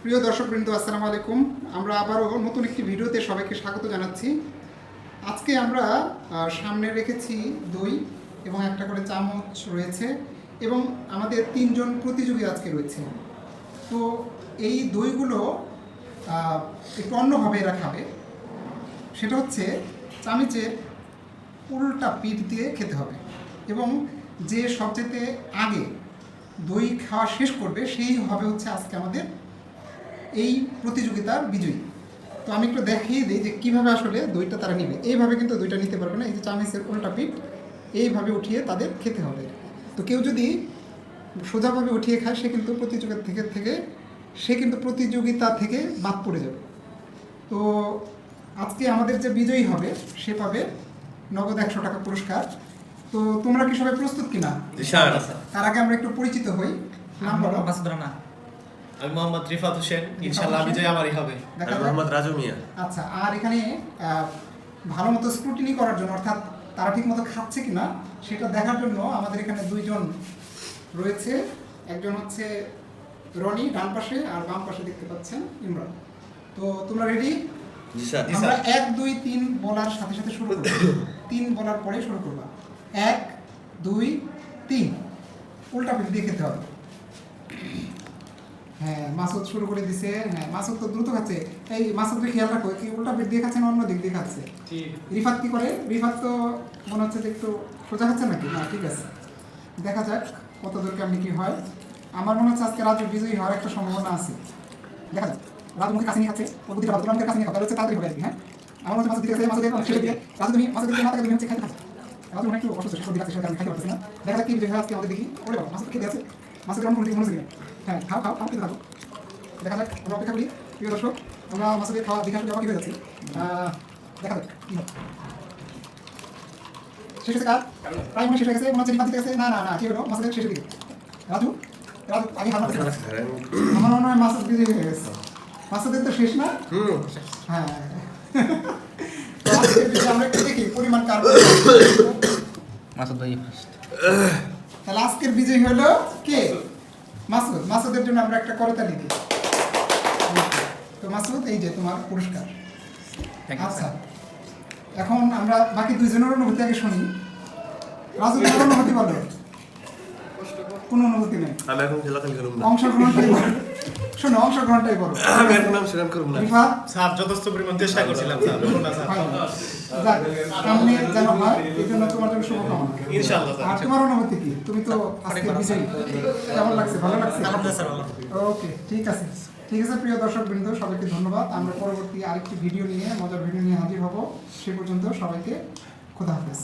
প্রিয় দর্শকবৃন্দ, আসসালামু আলাইকুম। আমরা আবারও নতুন একটি ভিডিওতে সবাইকে স্বাগত জানাচ্ছি। আজকে আমরা সামনে রেখেছি দই এবং একটা করে চামচ রয়েছে এবং আমাদের তিনজন প্রতিযোগী আজকে রয়েছে। তো এই দইগুলো একটু অন্যভাবে এরা খাবে। সেটা হচ্ছে চামচের উল্টা পিঠ দিয়ে খেতে হবে এবং যে সবচেয়ে আগে দই খাওয়া শেষ করবে সেই হবে হচ্ছে আজকে আমাদের এই প্রতিযোগিতার বিজয়ী। তো আমি একটু দেখিয়ে দিই যে কীভাবে আসলে দইটা তারা নেবে। এইভাবে কিন্তু দইটা নিতে পারবে না, এই যে চামচের উল্টা পিঠ এইভাবে উঠিয়ে তাদের খেতে হবে। তো কেউ যদি সোজাভাবে উঠিয়ে খায় সে কিন্তু প্রতিযোগিতা থেকে বাদ পড়ে যাবে। তো আজকে আমাদের যে বিজয়ী হবে সে পাবে নগদ 100 টাকা পুরস্কার। তো তোমরা কি সবাই প্রস্তুত কিনা? তার আগে আমরা একটু পরিচিত হই। নাম বলো। আমি মোহাম্মদ রিফাত হোসেন। ইনশাআল্লাহ বিজয় আমারই হবে। আমি মোহাম্মদ রাজু মিয়া। আচ্ছা, আর এখানে ভালো মতো স্ক্রুটিনি করার জন্য, অর্থাৎ তারা ঠিক মতো খাচ্ছে কিনা সেটা দেখার জন্য আমাদের এখানে দুইজন রয়েছে। একজন হচ্ছে রনি ডান পাশে, আর বাম পাশে দেখতে পাচ্ছেন ইমরান। তো তোমরা রেডি? আমরা 1 2 3 বলার সাথে সাথে শুরু করব। 3 বলার পরে শুরু করবা। 1 2 3 উল্টা পিঠ দিয়ে খেতে হবে। হ্যাঁ, মাসুদ শুরু করে দিছে। হ্যাঁ, মাসুদ তো দ্রুত খাচ্ছে। এই মাসুদকে খেয়াল রাখো, কি উল্টা পিঠ দিয়ে খাচ্ছে না অন্য দিক দিয়ে খাচ্ছে? রিফাত কি করে? রিফাত তো মনে হচ্ছে যে একটু সোজা খাচ্ছে নাকি? না, ঠিক আছে, দেখা যাক কত দূর কেমনি কি হয়। আমার মনে হচ্ছে আজকে রাজু বিজয়ী হওয়ার একটা সম্ভাবনা আছে। দেখা যাক। রাজু মুখে কাছে নিয়ে খাচ্ছে, ওর বুদ্ধিটা ভালো, তোমার কাছে নিয়ে খাবে, হচ্ছে তাড়াতাড়ি হবে আর কি। হ্যাঁ, আমার মনে হচ্ছে মাসুদ দিকে মাসুদের ছেড়ে দিয়ে রাজু তুমি মাসুদের মাথাকে তুমি হচ্ছে খাইতে থাকো। রাজু মনে একটু অসুস্থ, সর্দি লাগছে, সেটা আমি খাইতে পারতেছি না। দেখা যাক কি বিজয়ী হয় আজকে আমাদের দেখি। ওরে বাবা, মাসুদ খেতে আছে, মাসুদ কেমন মনে হচ্ছে? হ্যাঁ, খাও খাও খাও, খেতে থাকো। দেখা যাক, আমরা অপেক্ষা করি। প্রিয় দর্শক, আমরা মাসুদের খাওয়া দেখে আসলে অবাক হয়ে যাচ্ছি। দেখা যাক কি হয়। শেষ হয়েছে কাজ, প্রায় মনে শেষ হয়ে গেছে, মনে হচ্ছে রিফাত দিতে গেছে। না না না, কি হলো? মাসুদের শেষের দিকে। রাজু রাজু আগে হার মারতে পারছে। আমার মনে হয় মাসুদ বিজয়ী হয়ে গেছে। মাসুদের তো শেষ না? হ্যাঁ, তো আমরা একটু দেখি পরিমাণ কার। মাসুদ ভাই ফার্স্ট। তাহলে আজকের বিজয়ী হলো কে? মাসুদ। মাসুদের জন্য আমরা একটা করতালি দিই। তো মাসুদ, এই যে তোমার পুরস্কার। আচ্ছা, এখন আমরা বাকি দুইজনের অনুভূতি আগে শুনি। রাজু, তোমার অনুভূতি বলো। কোনো অনুভূতি নেই, আমি এখন খেলাখালি করব না। অংশগ্রহণটাই বলো। শোনো, অংশগ্রহণটাই বলো। আমি এখন সেরকম করব না। রিফাত স্যার যথেষ্ট পরিমাণ চেষ্টা করছিলাম স্যার, বলুন না স্যার। যাক, সামনে যেন হয় এই জন্য তোমার জন্য শুভকামনা। ইনশাআল্লাহ স্যার। আর তোমার অনুভূতি কি? তুমি তো আজকে বিজয়ী, কেমন লাগছে? ভালো লাগছে? ওকে, ঠিক আছে। ঠিক আছে প্রিয় দর্শকবৃন্দ, সবাইকে ধন্যবাদ। আমরা পরবর্তী আরেকটি ভিডিও নিয়ে, মজার ভিডিও নিয়ে হাজির হব। সে পর্যন্ত সবাইকে খোদা হাফেজ।